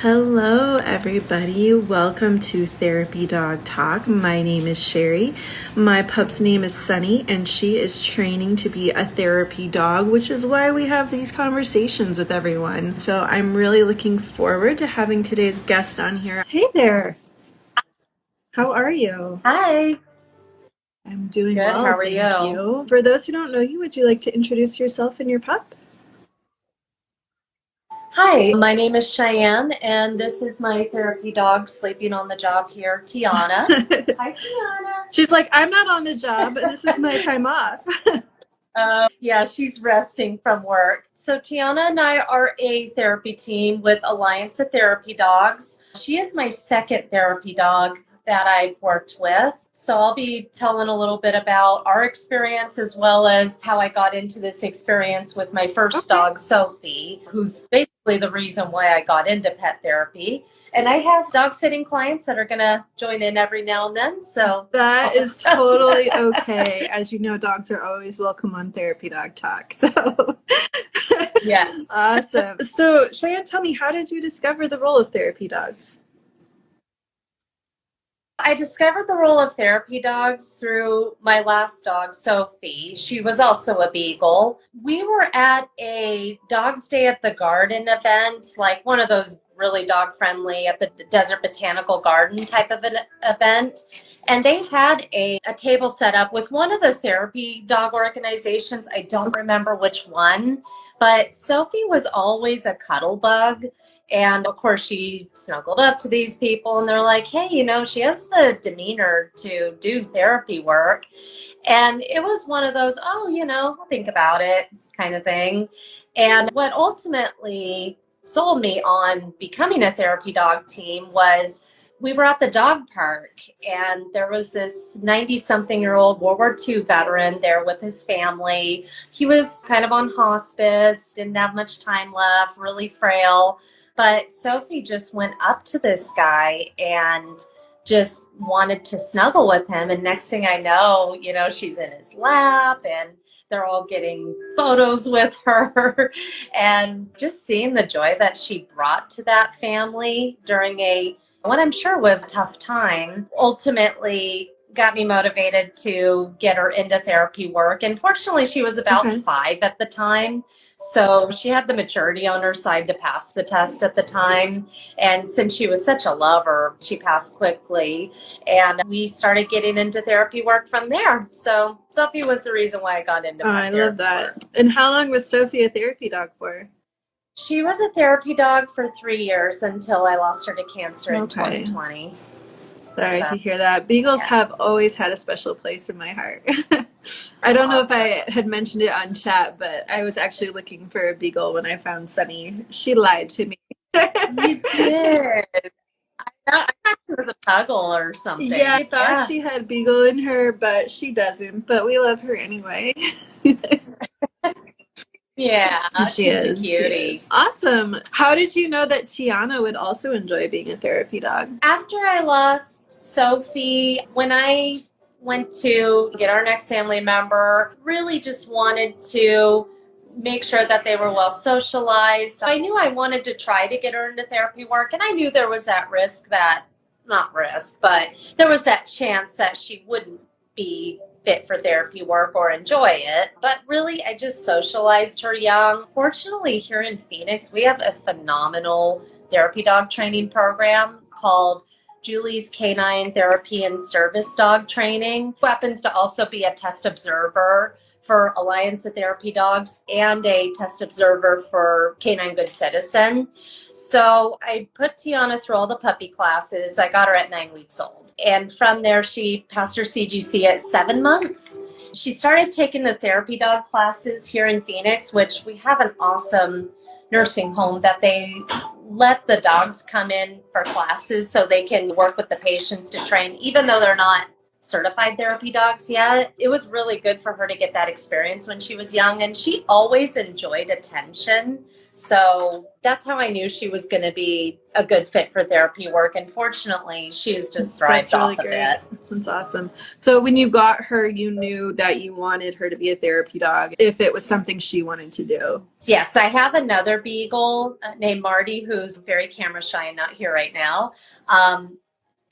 Hello, everybody. Welcome to Therapy Dog Talk. My name is Sherry. My pup's name is Sunny, and she is training to be a therapy dog, which is why we have these conversations with everyone. So I'm really looking forward to having today's guest on here. Hey there. How are you? Hi. I'm doing Good. well, How are thank you? you. For those who don't know you, would you like to introduce yourself and your pup? Hi. My name is Cheyanne, and this is my therapy dog sleeping on the job here, Tiana. Hi, She's like, I'm not on the job. This is my time off. Tiana. Yeah, she's resting from work. So Tiana and I are a therapy team with Alliance of Therapy Dogs. She is my second therapy dog that I've worked with. So I'll be telling a little bit about our experience as well as how I got into this experience with my first Okay. dog, Sophie, who's basically the reason why I got into pet therapy. And I have dog sitting clients that are going to join in every now and then. So That is totally okay. As you know, dogs are always welcome on Therapy Dog Talk. So yes. awesome. So Cheyenne, tell me, how did you discover the role of therapy dogs? I discovered the role of therapy dogs through my last dog, Sophie. She was also a beagle. We were at a Dog's Day at the Garden event, like one of those really dog friendly at the Desert Botanical Garden type of an event. And they had a table set up with one of the therapy dog organizations. I don't remember which one, but Sophie was always a cuddle bug. And of course, she snuggled up to these people, and they're like, hey, she has the demeanor to do therapy work. And it was one of those, I'll think about it kind of thing. And what ultimately sold me on becoming a therapy dog team was we were at the dog park, and there was this 90-something-year-old World War II veteran there with his family. He was kind of on hospice, didn't have much time left, really frail. But Sophie just went up to this guy and just wanted to snuggle with him. And next thing I know, she's in his lap and they're all getting photos with her. And just seeing the joy that she brought to that family during what I'm sure was a tough time, ultimately got me motivated to get her into therapy work. And fortunately, she was about Okay. 5 at the time. So she had the maturity on her side to pass the test at the time. And since she was such a lover, she passed quickly. And we started getting into therapy work from there. So Sophie was the reason why I got into Oh, pet I love therapy work. that. And how long was Sophie a therapy dog for? She was a therapy dog for 3 years until I lost her to cancer in Okay. 2020. Sorry So, to hear that. Beagles yeah, have always had a special place in my heart. I don't know if awesome. I had mentioned it on chat, but I was actually looking for a beagle when I found Sunny. She lied to me. You did. I thought she was a puggle or Yeah, something. I thought Yeah. she had beagle in her, but she doesn't. But we love her anyway. Yeah, She she's a is. She is. cutie. Awesome. How did you know that Tiana would also enjoy being a therapy dog? After I lost Sophie, when I went to get our next family member, really just wanted to make sure that they were well socialized. I knew I wanted to try to get her into therapy work, and I knew there was that risk that, not risk, but there was that chance that she wouldn't be fit for therapy work or enjoy it. But really, I just socialized her young. Fortunately, here in Phoenix, we have a phenomenal therapy dog training program called Julie's Canine Therapy and Service Dog Training, who happens to also be a test observer for Alliance of Therapy Dogs and a test observer for Canine Good Citizen. So I put Tiana through all the puppy classes. I got her at 9 weeks old. And from there, she passed her CGC at 7 months. She started taking the therapy dog classes here in Phoenix, which we have an awesome nursing home that they let the dogs come in for classes so they can work with the patients to train, even though they're not certified therapy dogs yet. It was really good for her to get that experience when she was young, and she always enjoyed attention. So that's how I knew she was going to be a good fit for therapy work. And fortunately, she's just thrived That's really off of great. it. That's awesome. So when you got her, you knew that you wanted her to be a therapy dog if it was something she wanted to do. Yes, I have another beagle named Marty, who's very camera shy and not here right now.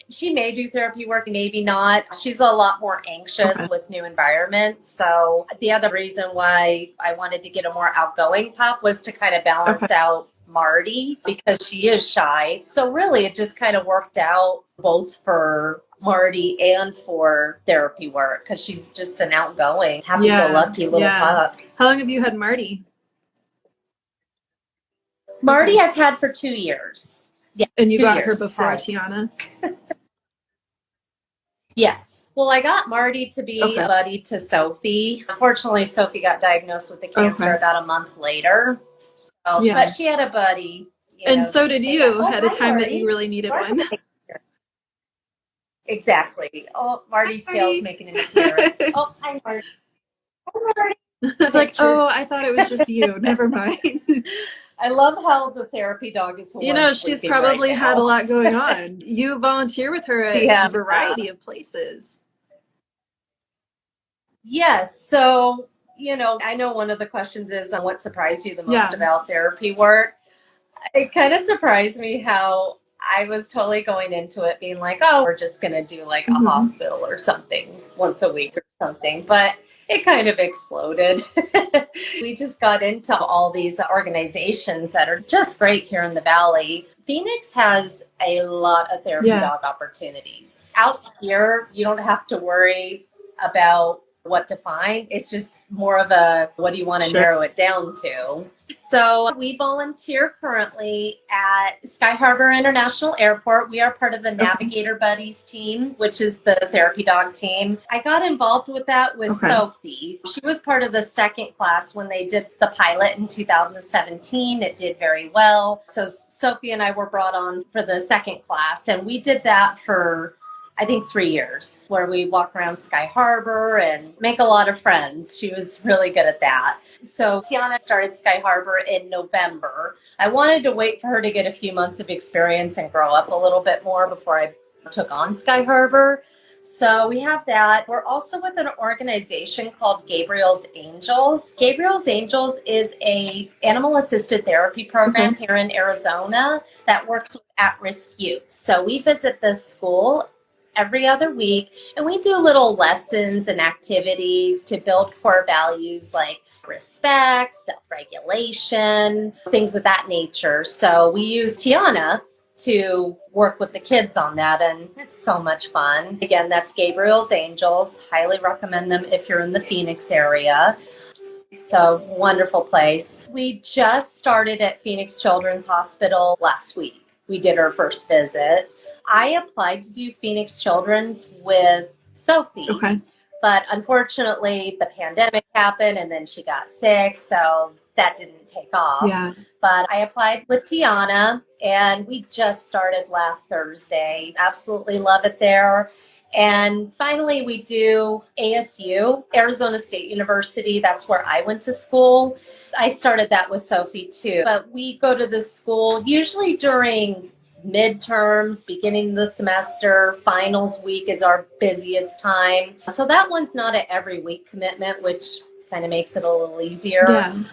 She may do therapy work, maybe not. She's a lot more anxious with new environments. So the other reason why I wanted to get a more outgoing pup was to kind of balance out Marty, because she is shy. So really it just kind of worked out both for Marty and for therapy work, because she's just an outgoing, happy-go-lucky little pup. How long have you had Marty? Marty I've had for 2 years. Yeah, and you got her before Tiana? Yes. Well, I got Marty to be a buddy to Sophie. Unfortunately, Sophie got diagnosed with the cancer about a month later. So, but she had a buddy. And so did you at a time that you really needed one. Exactly. Oh, Marty's tail's making an appearance. Oh, hi, Marty. Hi, Marty. I was like, oh, I thought it was just you. Never mind. I love how the therapy dog is. You know, she's probably had a lot going on. You volunteer with her at a variety of places. Yes. So, you know, I know one of the questions is on what surprised you the most about therapy work. It kind of surprised me how I was totally going into it being like, oh, we're just going to do like a hospital or something once a week or something. But it kind of exploded. We just got into all these organizations that are just great here in the Valley. Phoenix has a lot of therapy dog opportunities. Out here, you don't have to worry about what to find. It's just more of a, what do you want to narrow it down to? So we volunteer currently at Sky Harbor International Airport. We are part of the Navigator Buddies team, which is the therapy dog team. I got involved with that with Sophie. She was part of the second class when they did the pilot in 2017. It did very well. So Sophie and I were brought on for the second class, and we did that for I think 3 years, where we walk around Sky Harbor and make a lot of friends. She was really good at that. So Tiana started Sky Harbor in November. I wanted to wait for her to get a few months of experience and grow up a little bit more before I took on Sky Harbor. So we have that. We're also with an organization called Gabriel's Angels. Gabriel's Angels is a animal-assisted therapy program here in Arizona that works with at-risk youth. So we visit this school every other week, and we do little lessons and activities to build core values like respect, self-regulation, things of that nature. So we use Tiana to work with the kids on that, and it's so much fun. Again, that's Gabriel's Angels. Highly recommend them if you're in the Phoenix area. So wonderful place. We just started at Phoenix Children's Hospital last week. We did our first visit. I applied to do Phoenix Children's with Sophie, but unfortunately the pandemic happened and then she got sick, so that didn't take off. But I applied with Tiana, and we just started last Thursday. Absolutely love it there. And finally, we do ASU, Arizona State University. That's where I went to school. I started that with Sophie too. But we go to this school usually during midterms, beginning of the semester, finals week is our busiest time. So that one's not an every week commitment, which kind of makes it a little easier.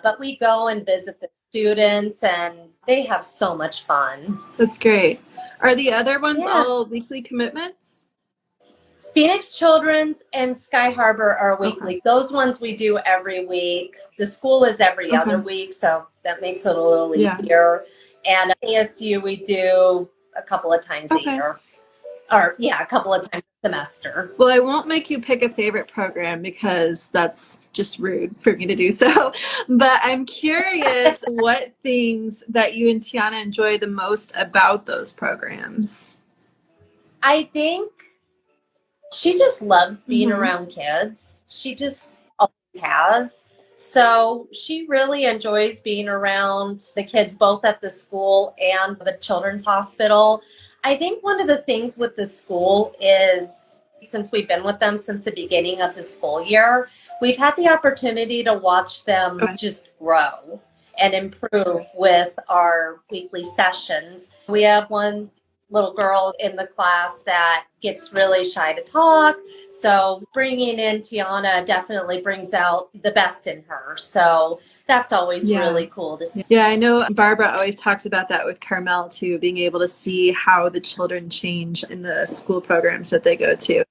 But we go and visit the students, and they have so much fun. That's great. Are the other ones all weekly commitments? Phoenix Children's and Sky Harbor are weekly. Those ones we do every week. The school is every other week, so that makes it a little easier. And ASU we do a couple of times a year. Or, a couple of times a semester. Well, I won't make you pick a favorite program because that's just rude for me to do so. But I'm curious what things that you and Tiana enjoy the most about those programs. I think she just loves being around kids. She just always has. So she really enjoys being around the kids, both at the school and the children's hospital. I think one of the things with the school is, since we've been with them since the beginning of the school year, we've had the opportunity to watch them just grow. and improve with our weekly sessions. We have one little girl in the class that gets really shy to talk. So bringing in Tiana definitely brings out the best in her. So that's always really cool to see. Yeah, I know Barbara always talks about that with Carmel too, being able to see how the children change in the school programs that they go to.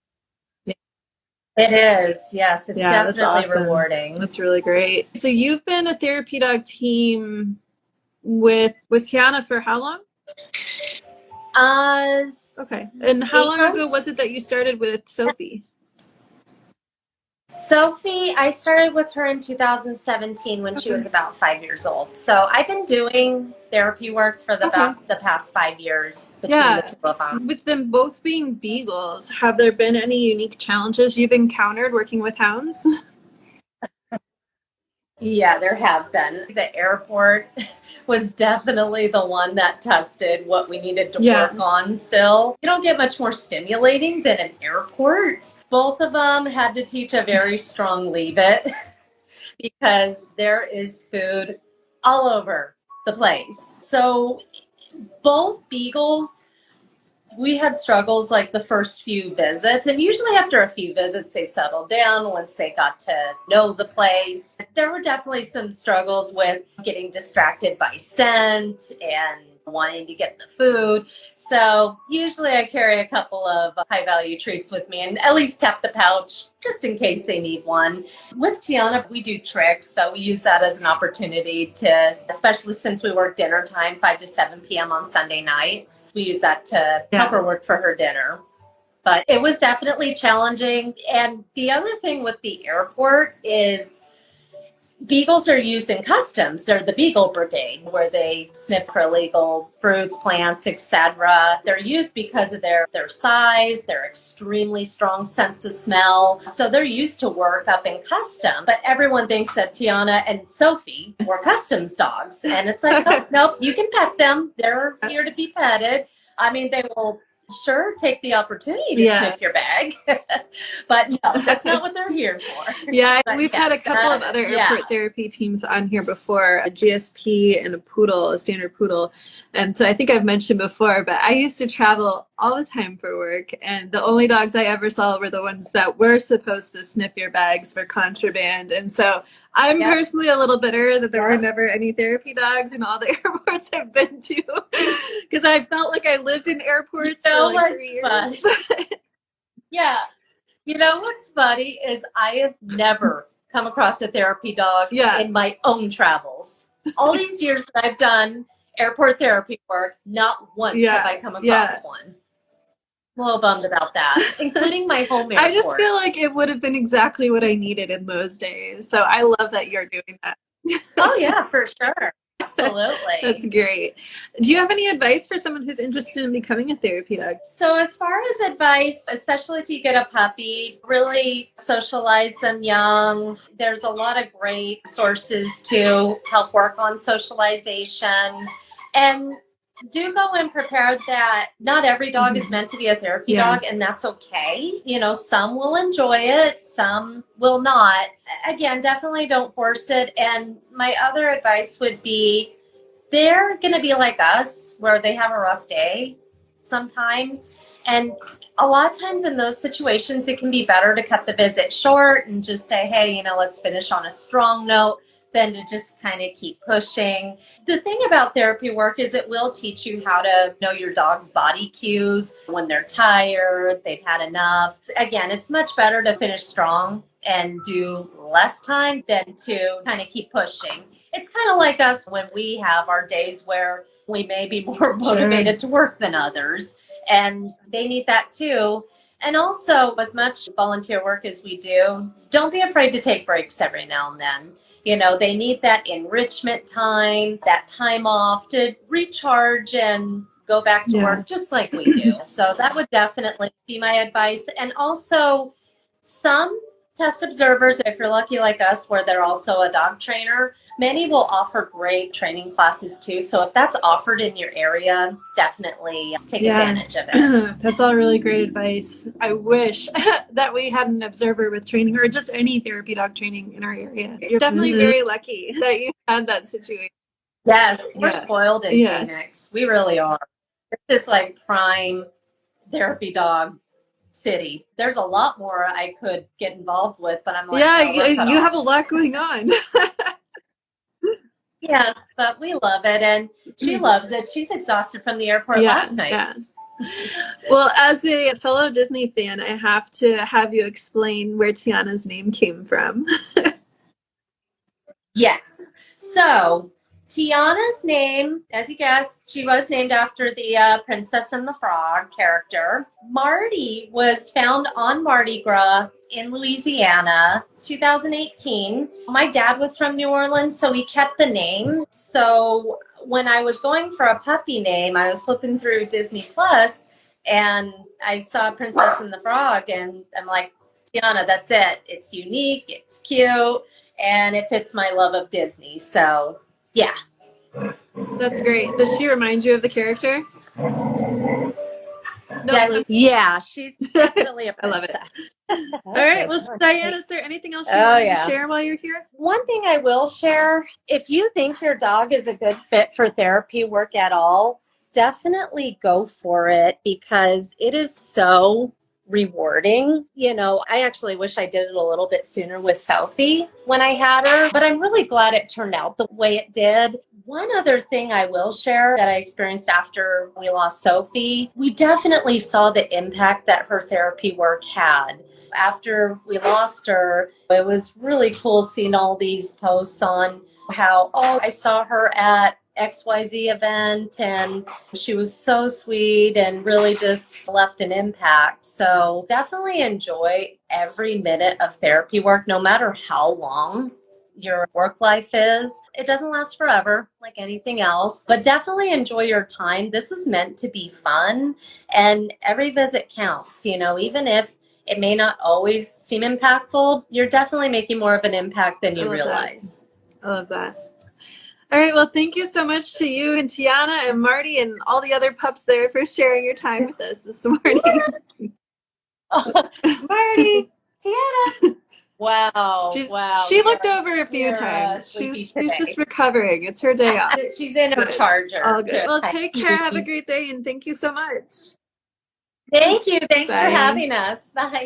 It is, yes. It's that's definitely awesome. rewarding. That's really great. So you've been a therapy dog team with Tiana for how long? Okay. And how long ago was it that you started with Sophie? Sophie, I started with her in 2017 when she was about 5 years old. So I've been doing therapy work for about the past 5 years between the two of them. With them both being beagles, have there been any unique challenges you've encountered working with hounds? Yeah, there have been. The airport was definitely the one that tested what we needed to work on still. You don't get much more stimulating than an airport. Both of them had to teach a very strong leave it because there is food all over the place. So both beagles, we had struggles like the first few visits, and usually after a few visits they settled down once they got to know the place. There were definitely some struggles with getting distracted by scent and wanting to get the food. So usually I carry a couple of high value treats with me and at least tap the pouch just in case they need one. With Tiana, we do tricks. So we use that as an opportunity to, especially since we work dinner time, 5 to 7 p.m. on Sunday nights, we use that to help her work for her dinner. But it was definitely challenging. And the other thing with the airport is beagles are used in customs. They're the Beagle Brigade, where they sniff for illegal fruits, plants, etc. They're used because of their size, their extremely strong sense of smell. So they're used to work up in custom. But everyone thinks that Tiana and Sophie were customs dogs. And it's like, oh, nope, you can pet them. They're here to be petted. I mean, they will sure take the opportunity to sniff your bag, but no, that's not what they're here for. We've had a couple of other airport therapy teams on here before, a GSP and a poodle, a standard poodle. And so I think I've mentioned before, but I used to travel all the time for work, and the only dogs I ever saw were the ones that were supposed to sniff your bags for contraband. And so I'm personally a little bitter that there were never any therapy dogs in all the airports I've been to, because I felt like I lived in airports for like 3 years. Yeah. You know what's funny is I have never come across a therapy dog in my own travels. All these years that I've done airport therapy work, not once have I come across one. I'm a little bummed about that, including my home airport. I just feel like it would have been exactly what I needed in those days. So I love that you're doing that. Oh, yeah, for sure. Absolutely. That's great. Do you have any advice for someone who's interested in becoming a therapy dog? So as far as advice, especially if you get a puppy, really socialize them young. There's a lot of great sources to help work on socialization. And do go in prepared that not every dog is meant to be a therapy dog, and that's okay. You know, some will enjoy it, some will not. Again, definitely don't force it. And my other advice would be they're going to be like us, where they have a rough day sometimes. And a lot of times in those situations, it can be better to cut the visit short and just say, hey, you know, let's finish on a strong note, than to just kind of keep pushing. The thing about therapy work is it will teach you how to know your dog's body cues when they're tired, they've had enough. Again, it's much better to finish strong and do less time than to kind of keep pushing. It's kind of like us when we have our days where we may be more motivated to work than others, and they need that too. And also, as much volunteer work as we do, don't be afraid to take breaks every now and then. You know, they need that enrichment time, that time off to recharge and go back to work just like we do. So that would definitely be my advice. And also, some test observers, if you're lucky like us, where they're also a dog trainer, many will offer great training classes too. So if that's offered in your area, definitely take advantage of it. That's all really great advice. I wish that we had an observer with training or just any therapy dog training in our area. You're definitely very lucky that you had that situation. Yes, we're spoiled in Phoenix. We really are. It's just like prime therapy dog city. There's a lot more I could get involved with, but I'm like, you have a lot going on. Yeah, but we love it, and she loves it. She's exhausted from the airport last night. Yeah. Well, as a fellow Disney fan, I have to have you explain where Tiana's name came from. Yes. So Tiana's name, as you guessed, she was named after the Princess and the Frog character. Marty was found on Mardi Gras in Louisiana, 2018. My dad was from New Orleans, so we kept the name. So when I was going for a puppy name, I was flipping through Disney Plus, and I saw Princess and the Frog, and I'm like, Tiana, that's it. It's unique, it's cute, and it fits my love of Disney. So yeah. That's great. Does she remind you of the character? Yeah, she's definitely a princess. I love it. All right. Well, Cheyanne, is there anything else you want to share while you're here? One thing I will share, if you think your dog is a good fit for therapy work at all, definitely go for it, because it is so rewarding. You know, I actually wish I did it a little bit sooner with Sophie when I had her, but I'm really glad it turned out the way it did. One other thing I will share that I experienced after we lost Sophie, we definitely saw the impact that her therapy work had. After we lost her, it was really cool seeing all these posts on how, I saw her at XYZ event and she was so sweet and really just left an impact. So definitely enjoy every minute of therapy work, no matter how long your work life is. It doesn't last forever, like anything else, but definitely enjoy your time. This is meant to be fun, and every visit counts. You know, even if it may not always seem impactful, you're definitely making more of an impact than you realize. I love that. All right. Well, thank you so much to you and Tiana and Marty and all the other pups there for sharing your time with us this morning. Marty, Tiana. Wow. She looked over a few times. She's just recovering. It's her day off. She's in her charger. All good. Well, take care. Have a great day. And thank you so much. Thank you. Thanks for having us. Bye.